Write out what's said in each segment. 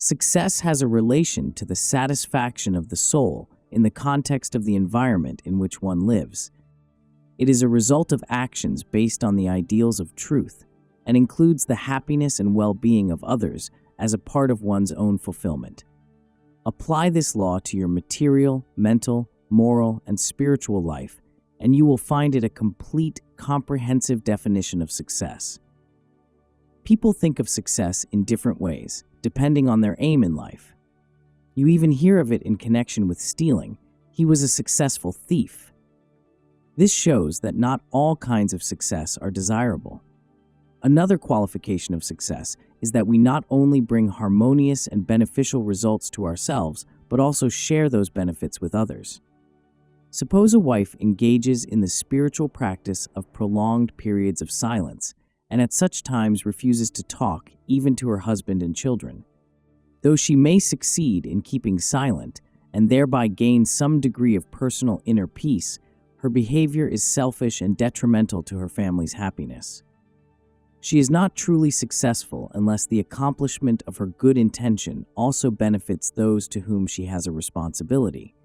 Success has a relation to the satisfaction of the soul in the context of the environment in which one lives. It is a result of actions based on the ideals of truth and includes the happiness and well-being of others as a part of one's own fulfillment. Apply this law to your material, mental, moral, and spiritual life, and you will find it a complete, comprehensive definition of success. People think of success in different ways, depending on their aim in life. You even hear of it in connection with stealing. He was a successful thief. This shows that not all kinds of success are desirable. Another qualification of success is that we not only bring harmonious and beneficial results to ourselves, but also share those benefits with others. Suppose a wife engages in the spiritual practice of prolonged periods of silence, and at such times refuses to talk even to her husband and children. Though she may succeed in keeping silent and thereby gain some degree of personal inner peace, her behavior is selfish and detrimental to her family's happiness. She is not truly successful unless the accomplishment of her good intention also benefits those to whom she has a responsibility.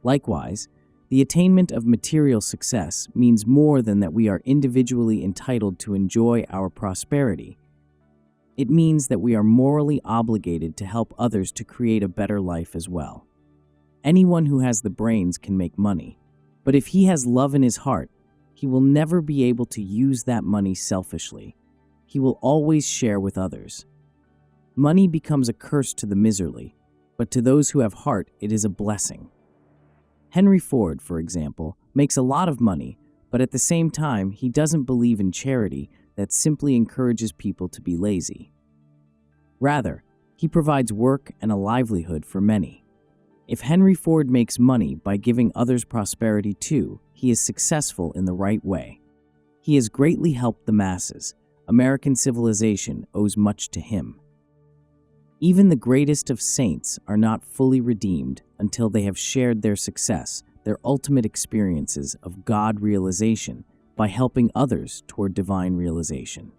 Likewise, the attainment of material success means more than that we are individually entitled to enjoy our prosperity. It means that we are morally obligated to help others to create a better life as well. Anyone who has the brains can make money, but if he has love in his heart, he will never be able to use that money selfishly. He will always share with others. Money becomes a curse to the miserly, but to those who have heart, it is a blessing. Henry Ford, for example, makes a lot of money, but at the same time, he doesn't believe in charity that simply encourages people to be lazy. Rather, he provides work and a livelihood for many. If Henry Ford makes money by giving others prosperity too, he is successful in the right way. He has greatly helped the masses. American civilization owes much to him. Even the greatest of saints are not fully redeemed until they have shared their success, their ultimate experiences of God realization, by helping others toward divine realization.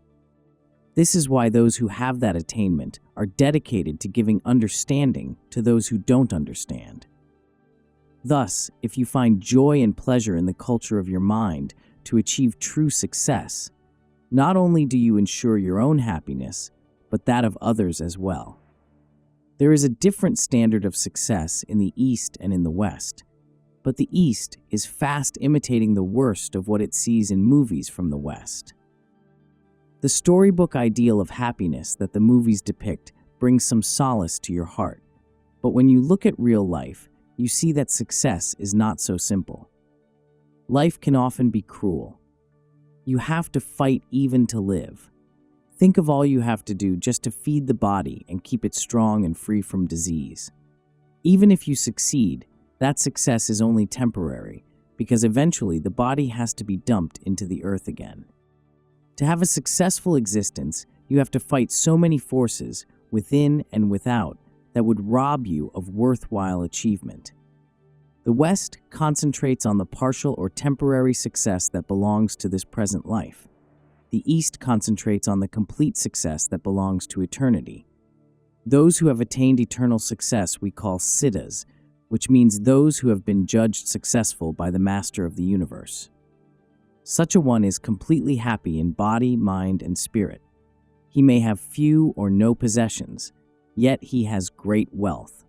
This is why those who have that attainment are dedicated to giving understanding to those who don't understand. Thus, if you find joy and pleasure in the culture of your mind to achieve true success, not only do you ensure your own happiness, but that of others as well. There is a different standard of success in the East and in the West, but the East is fast imitating the worst of what it sees in movies from the West. The storybook ideal of happiness that the movies depict brings some solace to your heart, but when you look at real life, you see that success is not so simple. Life can often be cruel. You have to fight even to live. Think of all you have to do just to feed the body and keep it strong and free from disease. Even if you succeed, that success is only temporary, because eventually the body has to be dumped into the earth again. To have a successful existence, you have to fight so many forces, within and without, that would rob you of worthwhile achievement. The West concentrates on the partial or temporary success that belongs to this present life. The East concentrates on the complete success that belongs to eternity. Those who have attained eternal success we call siddhas, which means those who have been judged successful by the Master of the universe. Such a one is completely happy in body, mind, and spirit. He may have few or no possessions, yet he has great wealth.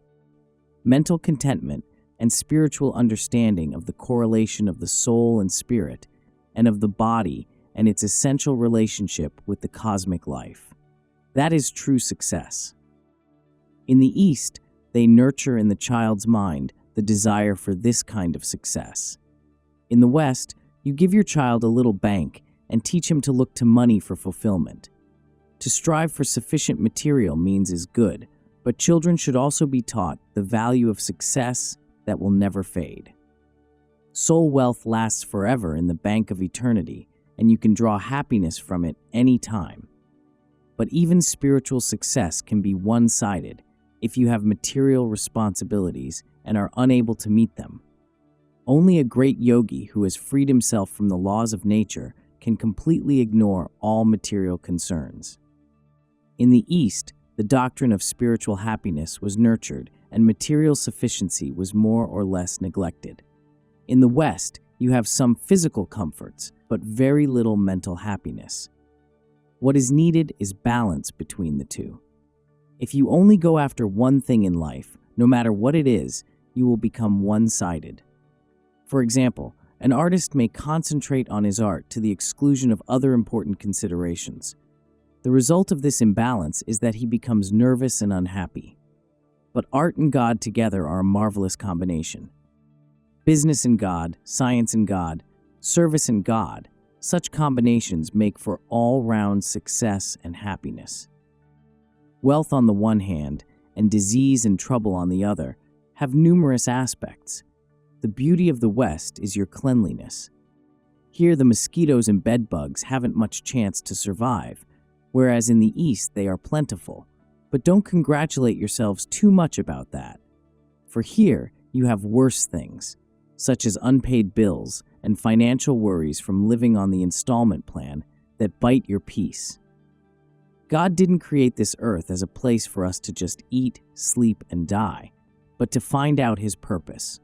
Mental contentment and spiritual understanding of the correlation of the soul and spirit, and of the body and its essential relationship with the cosmic life. That is true success. In the East, they nurture in the child's mind the desire for this kind of success. In the West, you give your child a little bank and teach him to look to money for fulfillment. To strive for sufficient material means is good, but children should also be taught the value of success that will never fade. Soul wealth lasts forever in the bank of eternity, and you can draw happiness from it any time. But even spiritual success can be one-sided if you have material responsibilities and are unable to meet them. Only a great yogi who has freed himself from the laws of nature can completely ignore all material concerns. In the East, the doctrine of spiritual happiness was nurtured and material sufficiency was more or less neglected. In the West, you have some physical comforts, but very little mental happiness. What is needed is balance between the two. If you only go after one thing in life, no matter what it is, you will become one-sided. For example, an artist may concentrate on his art to the exclusion of other important considerations. The result of this imbalance is that he becomes nervous and unhappy. But art and God together are a marvelous combination. Business and God, science and God, service and God, such combinations make for all-round success and happiness. Wealth on the one hand, and disease and trouble on the other, have numerous aspects. The beauty of the West is your cleanliness. Here the mosquitoes and bedbugs haven't much chance to survive, whereas in the East they are plentiful. But don't congratulate yourselves too much about that. For here you have worse things, such as unpaid bills and financial worries from living on the installment plan that bite your peace. God didn't create this earth as a place for us to just eat, sleep, and die, but to find out His purpose.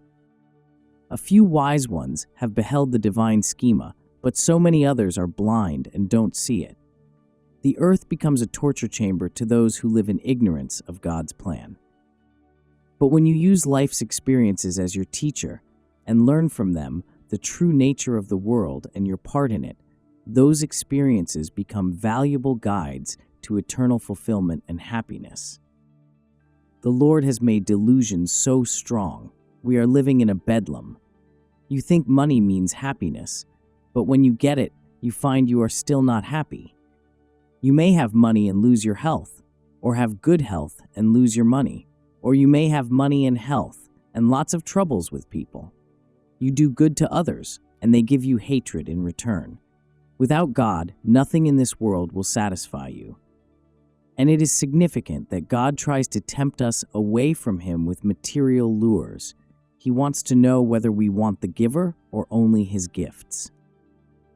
A few wise ones have beheld the divine schema, but so many others are blind and don't see it. The earth becomes a torture chamber to those who live in ignorance of God's plan. But when you use life's experiences as your teacher and learn from them the true nature of the world and your part in it, those experiences become valuable guides to eternal fulfillment and happiness. The Lord has made delusions so strong, we are living in a bedlam. You think money means happiness, but when you get it, you find you are still not happy. You may have money and lose your health, or have good health and lose your money, or you may have money and health and lots of troubles with people. You do good to others, and they give you hatred in return. Without God, nothing in this world will satisfy you. And it is significant that God tries to tempt us away from Him with material lures. He wants to know whether we want the giver or only His gifts.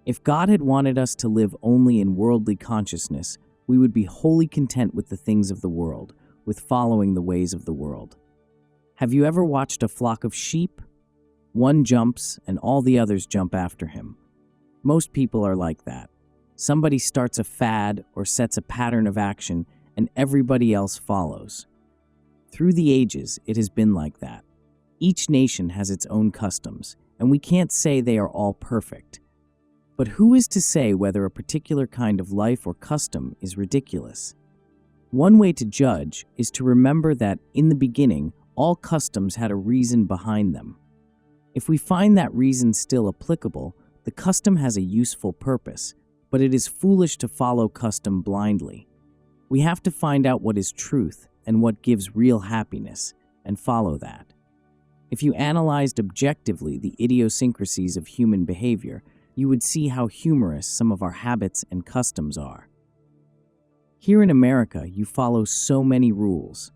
If God had wanted us to live only in worldly consciousness, we would be wholly content with the things of the world, with following the ways of the world. Have you ever watched a flock of sheep? One jumps and all the others jump after him. Most people are like that. Somebody starts a fad or sets a pattern of action, and everybody else follows. Through the ages, it has been like that. Each nation has its own customs, and we can't say they are all perfect. But who is to say whether a particular kind of life or custom is ridiculous? One way to judge is to remember that, in the beginning, all customs had a reason behind them. If we find that reason still applicable, the custom has a useful purpose, but it is foolish to follow custom blindly. We have to find out what is truth and what gives real happiness, and follow that. If you analyzed objectively the idiosyncrasies of human behavior, you would see how humorous some of our habits and customs are. Here in America, you follow so many rules.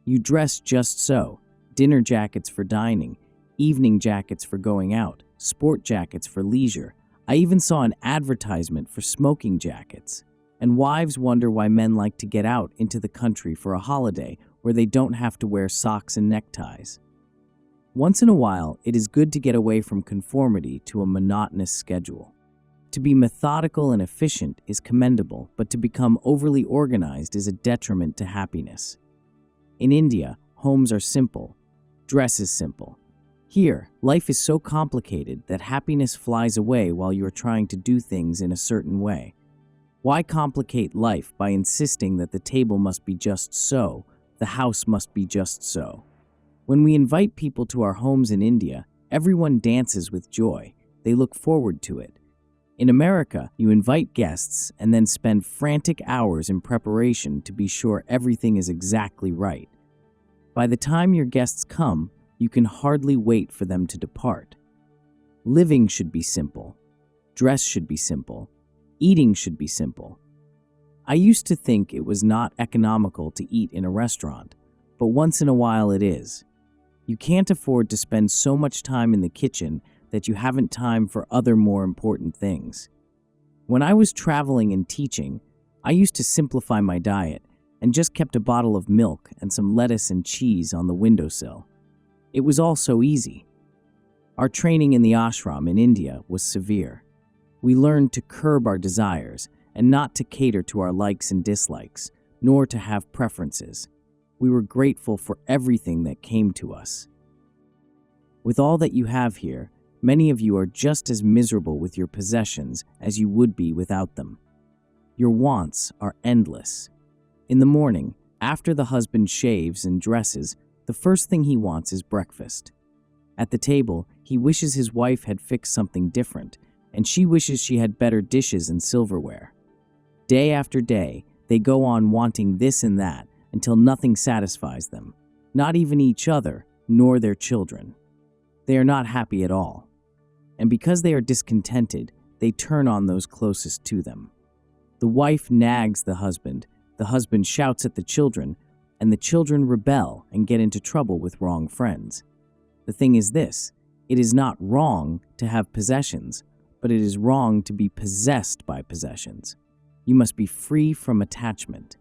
You dress just so: dinner jackets for dining, evening jackets for going out, sport jackets for leisure. I even saw an advertisement for smoking jackets. And wives wonder why men like to get out into the country for a holiday where they don't have to wear socks and neckties. Once in a while, it is good to get away from conformity to a monotonous schedule. To be methodical and efficient is commendable, but to become overly organized is a detriment to happiness. In India, homes are simple, dress is simple. Here, life is so complicated that happiness flies away while you are trying to do things in a certain way. Why complicate life by insisting that the table must be just so, the house must be just so? When we invite people to our homes in India, everyone dances with joy. They look forward to it. In America, you invite guests and then spend frantic hours in preparation to be sure everything is exactly right. By the time your guests come, you can hardly wait for them to depart. Living should be simple. Dress should be simple. Eating should be simple. I used to think it was not economical to eat in a restaurant, but once in a while it is. You can't afford to spend so much time in the kitchen that you haven't time for other more important things. When I was traveling and teaching, I used to simplify my diet, and just kept a bottle of milk and some lettuce and cheese on the windowsill. It was all so easy. Our training in the ashram in India was severe. We learned to curb our desires and not to cater to our likes and dislikes, nor to have preferences. We were grateful for everything that came to us. With all that you have here, many of you are just as miserable with your possessions as you would be without them. Your wants are endless. In the morning, after the husband shaves and dresses, the first thing he wants is breakfast. At the table, he wishes his wife had fixed something different, and she wishes she had better dishes and silverware. Day after day, they go on wanting this and that until nothing satisfies them, not even each other, nor their children. They are not happy at all. And because they are discontented, they turn on those closest to them. The wife nags the husband shouts at the children, and the children rebel and get into trouble with wrong friends. The thing is this: it is not wrong to have possessions, but it is wrong to be possessed by possessions. You must be free from attachment.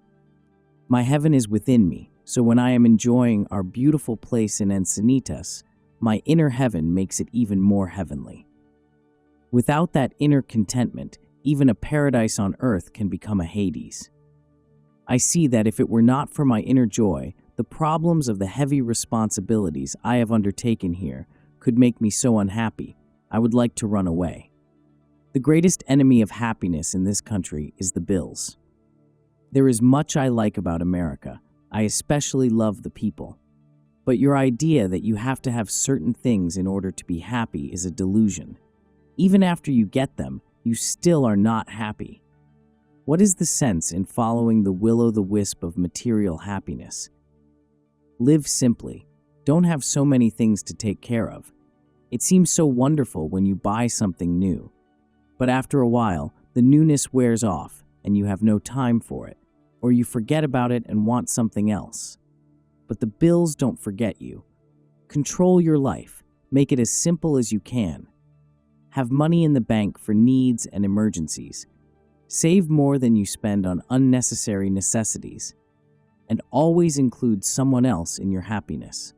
My heaven is within me, so when I am enjoying our beautiful place in Encinitas, my inner heaven makes it even more heavenly. Without that inner contentment, even a paradise on earth can become a Hades. I see that if it were not for my inner joy, the problems of the heavy responsibilities I have undertaken here could make me so unhappy, I would like to run away. The greatest enemy of happiness in this country is the bills. There is much I like about America. I especially love the people. But your idea that you have to have certain things in order to be happy is a delusion. Even after you get them, you still are not happy. What is the sense in following the will-o'-the-wisp of material happiness? Live simply. Don't have so many things to take care of. It seems so wonderful when you buy something new. But after a while, the newness wears off and you have no time for it, or you forget about it and want something else. But the bills don't forget you. Control your life. Make it as simple as you can. Have money in the bank for needs and emergencies. Save more than you spend on unnecessary necessities. And always include someone else in your happiness.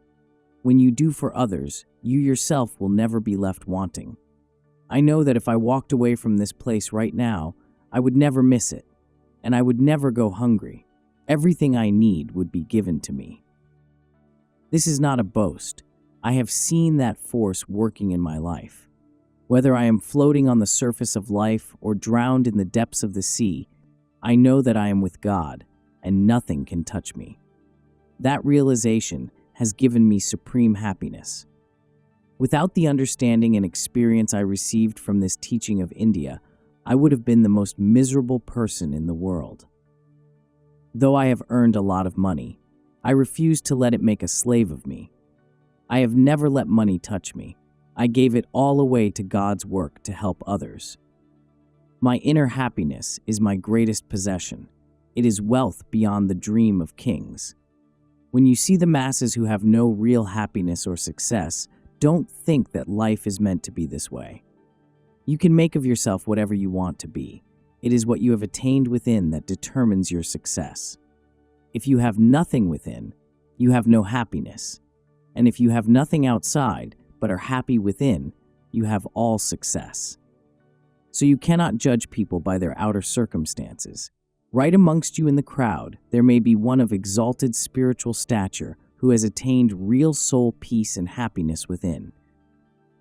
When you do for others, you yourself will never be left wanting. I know that if I walked away from this place right now, I would never miss it, and I would never go hungry. Everything I need would be given to me. This is not a boast. I have seen that force working in my life. Whether I am floating on the surface of life or drowned in the depths of the sea, I know that I am with God, and nothing can touch me. That realization has given me supreme happiness. Without the understanding and experience I received from this teaching of India, I would have been the most miserable person in the world. Though I have earned a lot of money, I refuse to let it make a slave of me. I have never let money touch me. I gave it all away to God's work to help others. My inner happiness is my greatest possession. It is wealth beyond the dream of kings. When you see the masses who have no real happiness or success, don't think that life is meant to be this way. You can make of yourself whatever you want to be. It is what you have attained within that determines your success. If you have nothing within, you have no happiness. And if you have nothing outside, but are happy within, you have all success. So you cannot judge people by their outer circumstances. Right amongst you in the crowd, there may be one of exalted spiritual stature who has attained real soul peace and happiness within.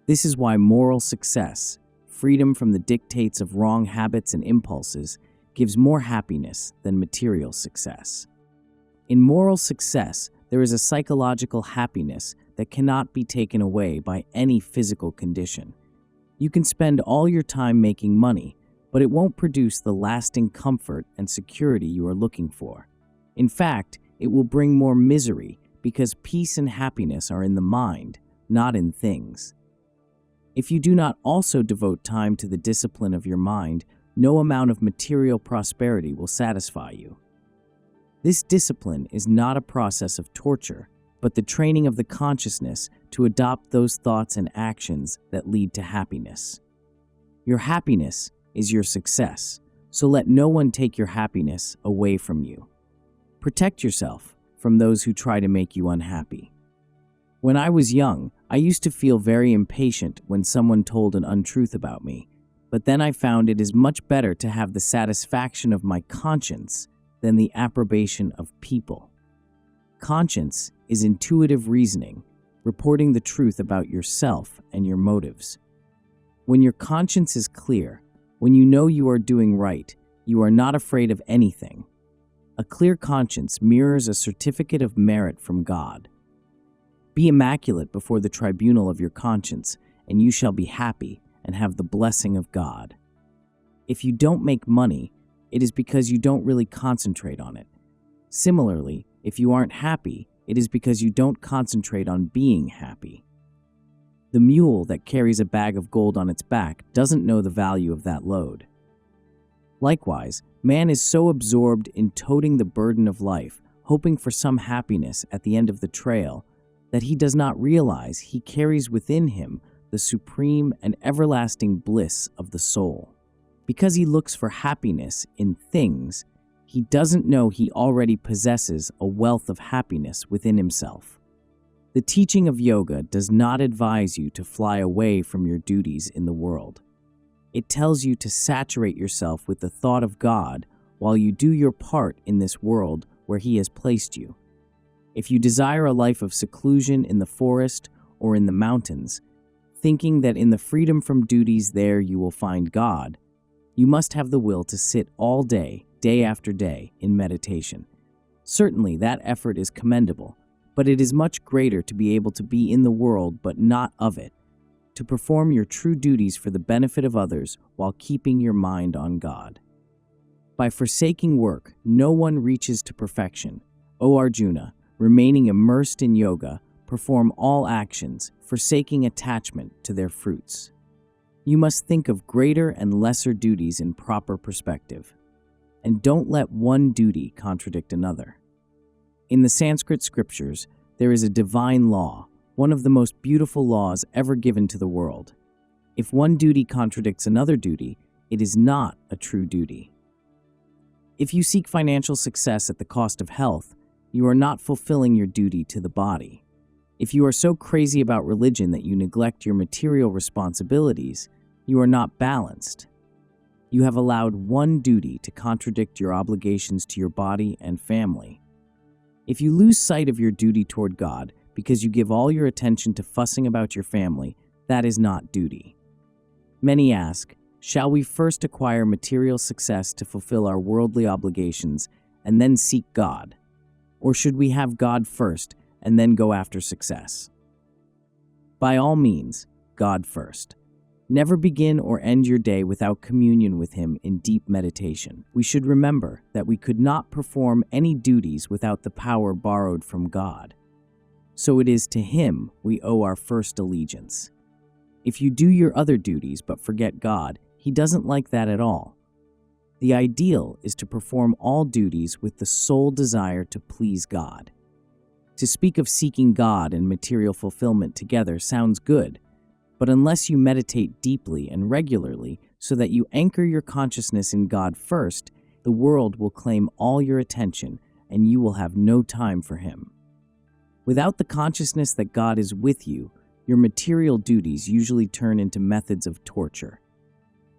This is why moral success, freedom from the dictates of wrong habits and impulses, gives more happiness than material success. In moral success, there is a psychological happiness that cannot be taken away by any physical condition. You can spend all your time making money, but it won't produce the lasting comfort and security you are looking for. In fact, it will bring more misery because peace and happiness are in the mind, not in things. If you do not also devote time to the discipline of your mind, no amount of material prosperity will satisfy you. This discipline is not a process of torture, but the training of the consciousness to adopt those thoughts and actions that lead to happiness. Your happiness is your success, so let no one take your happiness away from you. Protect yourself from those who try to make you unhappy. When I was young, I used to feel very impatient when someone told an untruth about me, but then I found it is much better to have the satisfaction of my conscience than the approbation of people. Conscience is intuitive reasoning, reporting the truth about yourself and your motives. When your conscience is clear, when you know you are doing right, you are not afraid of anything. A clear conscience mirrors a certificate of merit from God. Be immaculate before the tribunal of your conscience, and you shall be happy and have the blessing of God. If you don't make money, it is because you don't really concentrate on it. Similarly, if you aren't happy, it is because you don't concentrate on being happy. The mule that carries a bag of gold on its back doesn't know the value of that load. Likewise, man is so absorbed in toting the burden of life, hoping for some happiness at the end of the trail, that he does not realize he carries within him the supreme and everlasting bliss of the soul. Because he looks for happiness in things, he doesn't know he already possesses a wealth of happiness within himself. The teaching of yoga does not advise you to fly away from your duties in the world. It tells you to saturate yourself with the thought of God while you do your part in this world where He has placed you. If you desire a life of seclusion in the forest or in the mountains, thinking that in the freedom from duties there you will find God, you must have the will to sit all day, day after day, in meditation. Certainly that effort is commendable, but it is much greater to be able to be in the world but not of it, to perform your true duties for the benefit of others while keeping your mind on God. By forsaking work, no one reaches to perfection. O Arjuna, remaining immersed in yoga, perform all actions, forsaking attachment to their fruits. You must think of greater and lesser duties in proper perspective, and don't let one duty contradict another. In the Sanskrit scriptures, there is a divine law, one of the most beautiful laws ever given to the world. If one duty contradicts another duty, it is not a true duty. If you seek financial success at the cost of health, you are not fulfilling your duty to the body. If you are so crazy about religion that you neglect your material responsibilities, you are not balanced. You have allowed one duty to contradict your obligations to your body and family. If you lose sight of your duty toward God because you give all your attention to fussing about your family, that is not duty. Many ask, shall we first acquire material success to fulfill our worldly obligations and then seek God? Or should we have God first and then go after success? By all means, God first. Never begin or end your day without communion with Him in deep meditation. We should remember that we could not perform any duties without the power borrowed from God. So it is to Him we owe our first allegiance. If you do your other duties but forget God, He doesn't like that at all. The ideal is to perform all duties with the sole desire to please God. To speak of seeking God and material fulfillment together sounds good, but unless you meditate deeply and regularly so that you anchor your consciousness in God first, the world will claim all your attention and you will have no time for Him. Without the consciousness that God is with you, your material duties usually turn into methods of torture.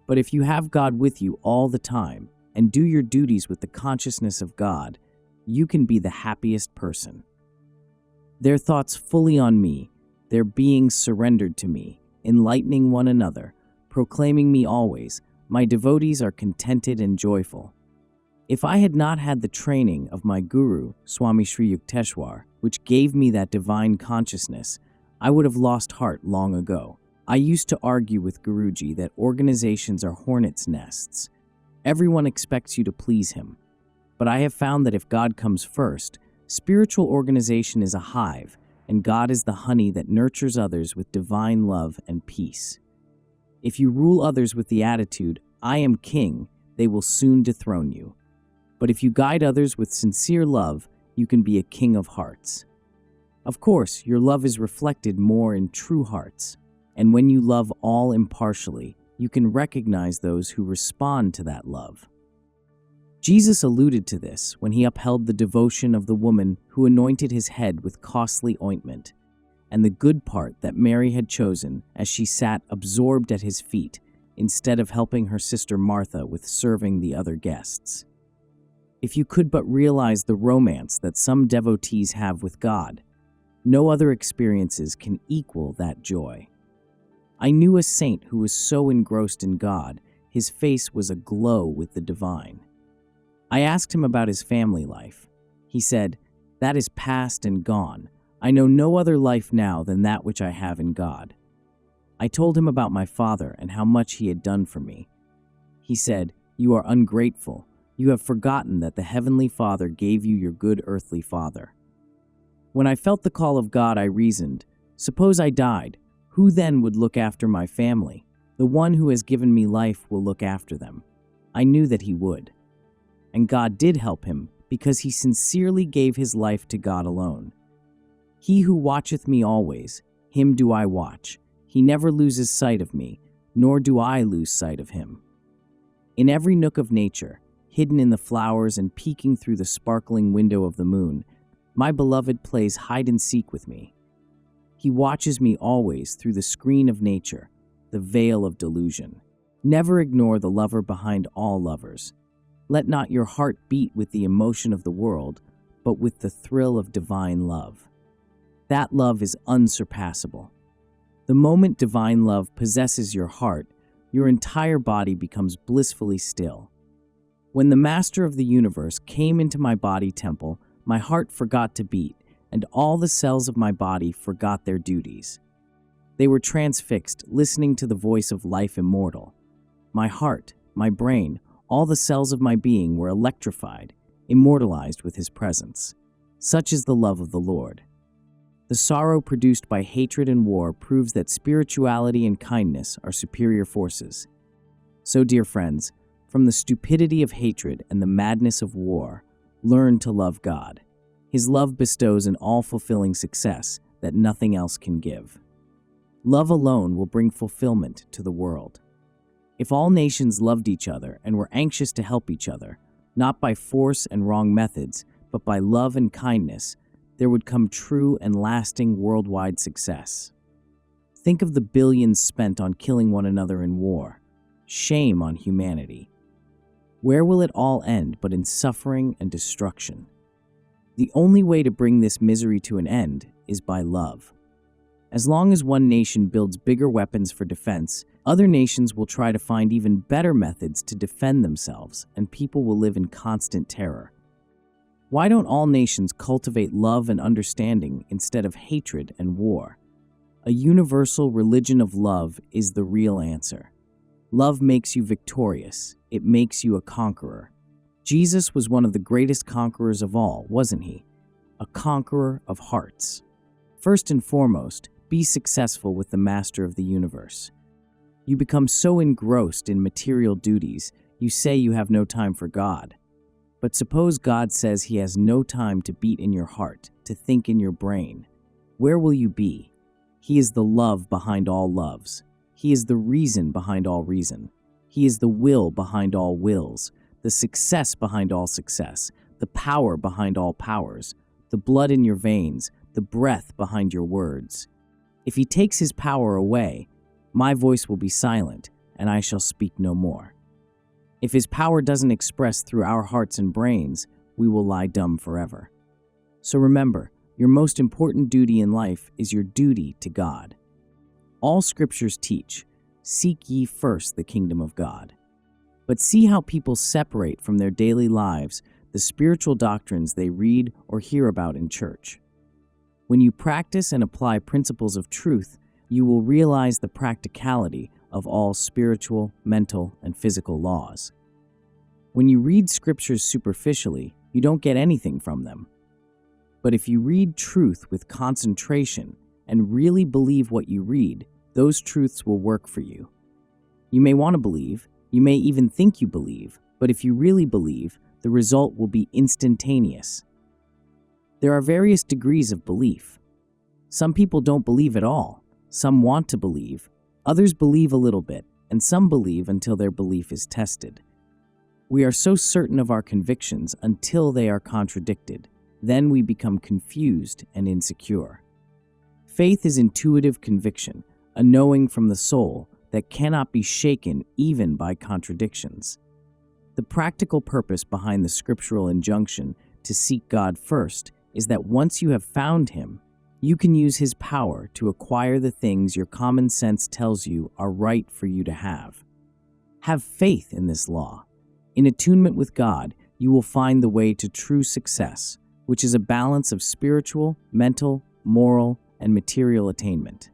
But if you have God with you all the time and do your duties with the consciousness of God, you can be the happiest person. Their thoughts fully on me, their beings surrendered to me, enlightening one another, proclaiming me always, my devotees are contented and joyful. If I had not had the training of my guru, Swami Sri Yukteswar, which gave me that divine consciousness, I would have lost heart long ago. I used to argue with Guruji that organizations are hornets' nests. Everyone expects you to please him. But I have found that if God comes first, spiritual organization is a hive, and God is the honey that nurtures others with divine love and peace. If you rule others with the attitude, I am king, they will soon dethrone you. But if you guide others with sincere love, you can be a king of hearts. Of course, your love is reflected more in true hearts, and when you love all impartially, you can recognize those who respond to that love. Jesus alluded to this when he upheld the devotion of the woman who anointed his head with costly ointment, and the good part that Mary had chosen as she sat absorbed at his feet instead of helping her sister Martha with serving the other guests. If you could but realize the romance that some devotees have with God, no other experiences can equal that joy. I knew a saint who was so engrossed in God, his face was aglow with the divine. I asked him about his family life. He said, "That is past and gone. I know no other life now than that which I have in God." I told him about my father and how much he had done for me. He said, "You are ungrateful. You have forgotten that the Heavenly Father gave you your good earthly father." When I felt the call of God, I reasoned, suppose I died, who then would look after my family? The one who has given me life will look after them. I knew that he would. And God did help him, because he sincerely gave his life to God alone. He who watcheth me always, him do I watch. He never loses sight of me, nor do I lose sight of him. In every nook of nature, hidden in the flowers and peeking through the sparkling window of the moon, my beloved plays hide-and-seek with me. He watches me always through the screen of nature, the veil of delusion. Never ignore the lover behind all lovers. Let not your heart beat with the emotion of the world, but with the thrill of divine love. That love is unsurpassable. The moment divine love possesses your heart, your entire body becomes blissfully still. When the Master of the universe came into my body temple, my heart forgot to beat, and all the cells of my body forgot their duties. They were transfixed, listening to the voice of life immortal. My heart, my brain, all the cells of my being were electrified, immortalized with his presence. Such is the love of the Lord. The sorrow produced by hatred and war proves that spirituality and kindness are superior forces. So, dear friends, from the stupidity of hatred and the madness of war, learn to love God. His love bestows an all-fulfilling success that nothing else can give. Love alone will bring fulfillment to the world. If all nations loved each other and were anxious to help each other, not by force and wrong methods, but by love and kindness, there would come true and lasting worldwide success. Think of the billions spent on killing one another in war. Shame on humanity. Where will it all end but in suffering and destruction? The only way to bring this misery to an end is by love. As long as one nation builds bigger weapons for defense, other nations will try to find even better methods to defend themselves, and people will live in constant terror. Why don't all nations cultivate love and understanding instead of hatred and war? A universal religion of love is the real answer. Love makes you victorious. It makes you a conqueror. Jesus was one of the greatest conquerors of all, wasn't he? A conqueror of hearts. First and foremost, be successful with the Master of the universe. You become so engrossed in material duties, you say you have no time for God. But suppose God says he has no time to beat in your heart, to think in your brain. Where will you be? He is the love behind all loves. He is the reason behind all reason. He is the will behind all wills, the success behind all success, the power behind all powers, the blood in your veins, the breath behind your words. If he takes his power away, my voice will be silent, and I shall speak no more. If his power doesn't express through our hearts and brains, we will lie dumb forever. So remember, your most important duty in life is your duty to God. All scriptures teach, seek ye first the kingdom of God. But see how people separate from their daily lives the spiritual doctrines they read or hear about in church. When you practice and apply principles of truth, you will realize the practicality of all spiritual, mental, and physical laws. When you read scriptures superficially, you don't get anything from them. But if you read truth with concentration and really believe what you read, those truths will work for you. You may want to believe, you may even think you believe, but if you really believe, the result will be instantaneous. There are various degrees of belief. Some people don't believe at all. Some want to believe. Others believe a little bit, and some believe until their belief is tested. We are so certain of our convictions until they are contradicted. Then we become confused and insecure. Faith is intuitive conviction, a knowing from the soul that cannot be shaken even by contradictions. The practical purpose behind the scriptural injunction to seek God first is that once you have found Him, you can use His power to acquire the things your common sense tells you are right for you to have. Have faith in this law. In attunement with God, you will find the way to true success, which is a balance of spiritual, mental, moral, and material attainment.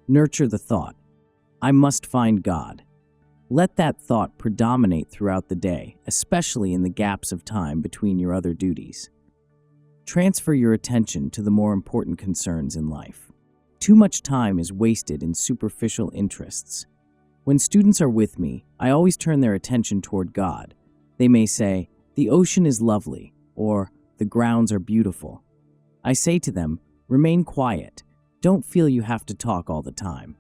Nurture the thought, I must find God. Let that thought predominate throughout the day, especially in the gaps of time between your other duties. Transfer your attention to the more important concerns in life. Too much time is wasted in superficial interests. When students are with me, I always turn their attention toward God. They may say, "The ocean is lovely," or "The grounds are beautiful." I say to them, remain quiet. Don't feel you have to talk all the time.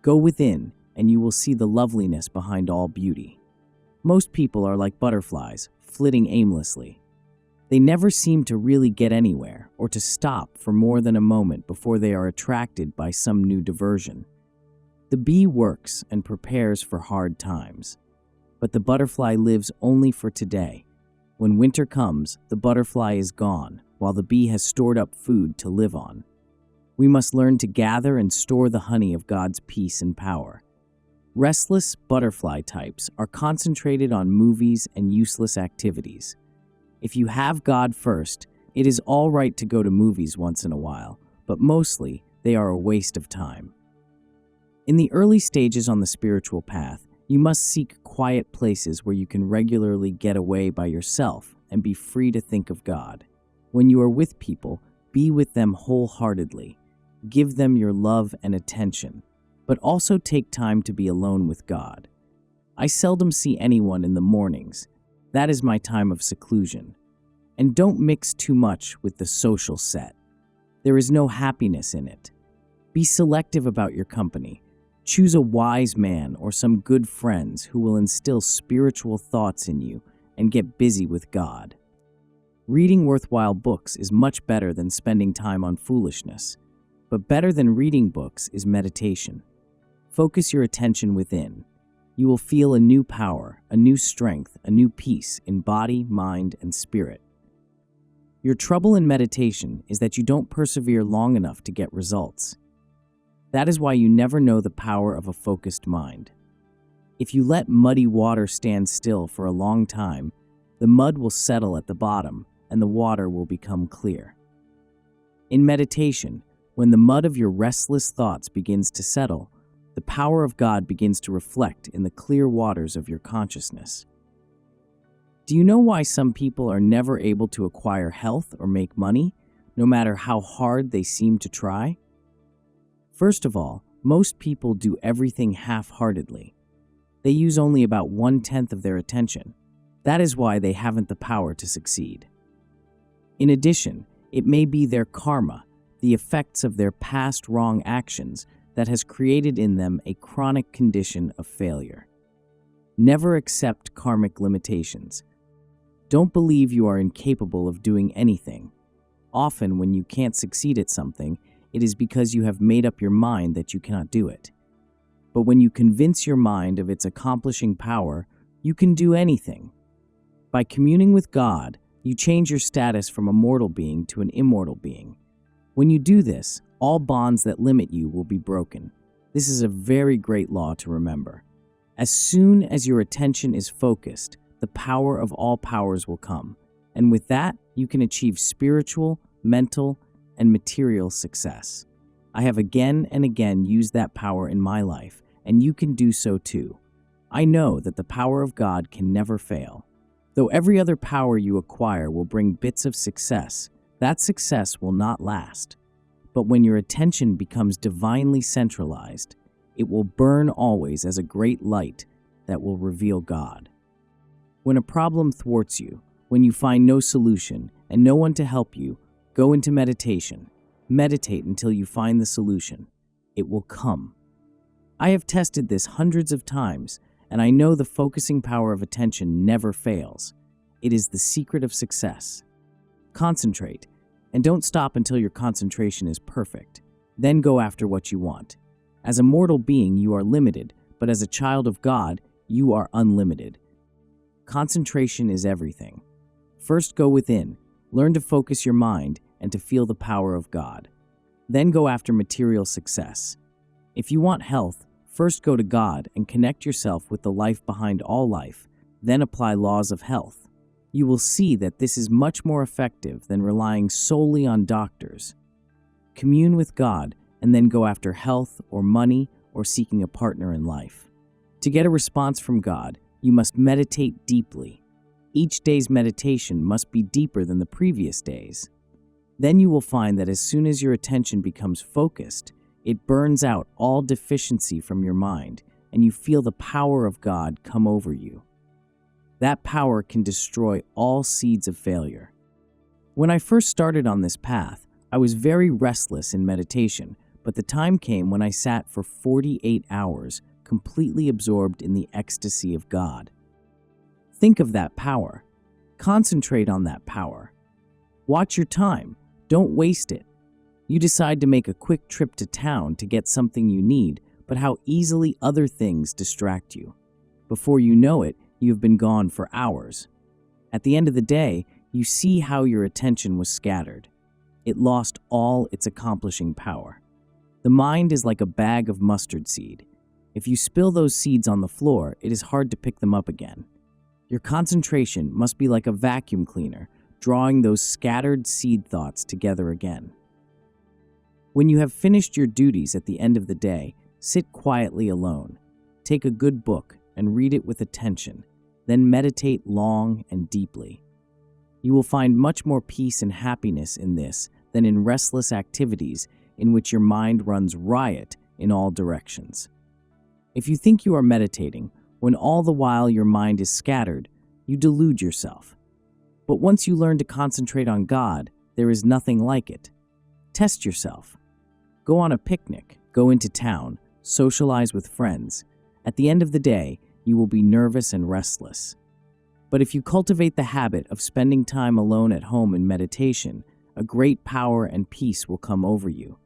Go within, and you will see the loveliness behind all beauty. Most people are like butterflies, flitting aimlessly. They never seem to really get anywhere or to stop for more than a moment before they are attracted by some new diversion. The bee works and prepares for hard times, but the butterfly lives only for today. When winter comes, the butterfly is gone, while the bee has stored up food to live on. We must learn to gather and store the honey of God's peace and power. Restless butterfly types are concentrated on movies and useless activities. If you have God first, it is all right to go to movies once in a while, but mostly they are a waste of time. In the early stages on the spiritual path, you must seek quiet places where you can regularly get away by yourself and be free to think of God. When you are with people, be with them wholeheartedly. Give them your love and attention, but also take time to be alone with God. I seldom see anyone in the mornings. That is my time of seclusion. And don't mix too much with the social set. There is no happiness in it. Be selective about your company. Choose a wise man or some good friends who will instill spiritual thoughts in you and get busy with God. Reading worthwhile books is much better than spending time on foolishness. But better than reading books is meditation. Focus your attention within. You will feel a new power, a new strength, a new peace in body, mind, and spirit. Your trouble in meditation is that you don't persevere long enough to get results. That is why you never know the power of a focused mind. If you let muddy water stand still for a long time, the mud will settle at the bottom and the water will become clear. In meditation, when the mud of your restless thoughts begins to settle, the power of God begins to reflect in the clear waters of your consciousness. Do you know why some people are never able to acquire health or make money, no matter how hard they seem to try? First of all, most people do everything half-heartedly. They use only about 1/10 of their attention. That is why they haven't the power to succeed. In addition, it may be their karma, the effects of their past wrong actions, that has created in them a chronic condition of failure. Never accept karmic limitations. Don't believe you are incapable of doing anything. Often, when you can't succeed at something, it is because you have made up your mind that you cannot do it. But when you convince your mind of its accomplishing power, you can do anything. By communing with God, you change your status from a mortal being to an immortal being. When you do this, all bonds that limit you will be broken. This is a very great law to remember. As soon as your attention is focused, the power of all powers will come, and with that, you can achieve spiritual, mental, and material success. I have again and again used that power in my life, and you can do so too. I know that the power of God can never fail. Though every other power you acquire will bring bits of success, that success will not last. But when your attention becomes divinely centralized, it will burn always as a great light that will reveal God. When a problem thwarts you, when you find no solution and no one to help you, go into meditation. Meditate until you find the solution. It will come. I have tested this hundreds of times, and I know the focusing power of attention never fails. It is the secret of success. Concentrate, and don't stop until your concentration is perfect. Then go after what you want. As a mortal being, you are limited, but as a child of God, you are unlimited. Concentration is everything. First, go within. Learn to focus your mind and to feel the power of God. Then go after material success. If you want health, first go to God and connect yourself with the life behind all life, then apply laws of health. You will see that this is much more effective than relying solely on doctors. Commune with God and then go after health or money or seeking a partner in life. To get a response from God, you must meditate deeply. Each day's meditation must be deeper than the previous days. Then you will find that as soon as your attention becomes focused, it burns out all deficiency from your mind, and you feel the power of God come over you. That power can destroy all seeds of failure. When I first started on this path, I was very restless in meditation, but the time came when I sat for 48 hours, completely absorbed in the ecstasy of God. Think of that power. Concentrate on that power. Watch your time. Don't waste it. You decide to make a quick trip to town to get something you need, but how easily other things distract you. Before you know it, you've been gone for hours. At the end of the day, you see how your attention was scattered. It lost all its accomplishing power. The mind is like a bag of mustard seed. If you spill those seeds on the floor, it is hard to pick them up again. Your concentration must be like a vacuum cleaner, drawing those scattered seed thoughts together again. When you have finished your duties at the end of the day, sit quietly alone. Take a good book and read it with attention, then meditate long and deeply. You will find much more peace and happiness in this than in restless activities in which your mind runs riot in all directions. If you think you are meditating, when all the while your mind is scattered, you delude yourself. But once you learn to concentrate on God, there is nothing like it. Test yourself. Go on a picnic, go into town, socialize with friends. At the end of the day, you will be nervous and restless. But if you cultivate the habit of spending time alone at home in meditation, a great power and peace will come over you,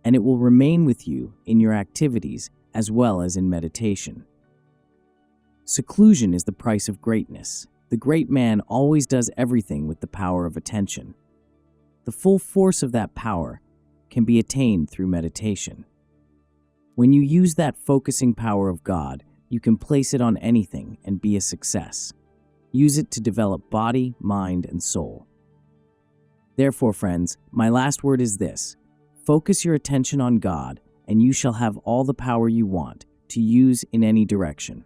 and it will remain with you in your activities as well as in meditation. Seclusion is the price of greatness. The great man always does everything with the power of attention. The full force of that power can be attained through meditation. When you use that focusing power of God, you can place it on anything and be a success. Use it to develop body, mind, and soul. Therefore, friends, my last word is this: focus your attention on God, and you shall have all the power you want to use in any direction.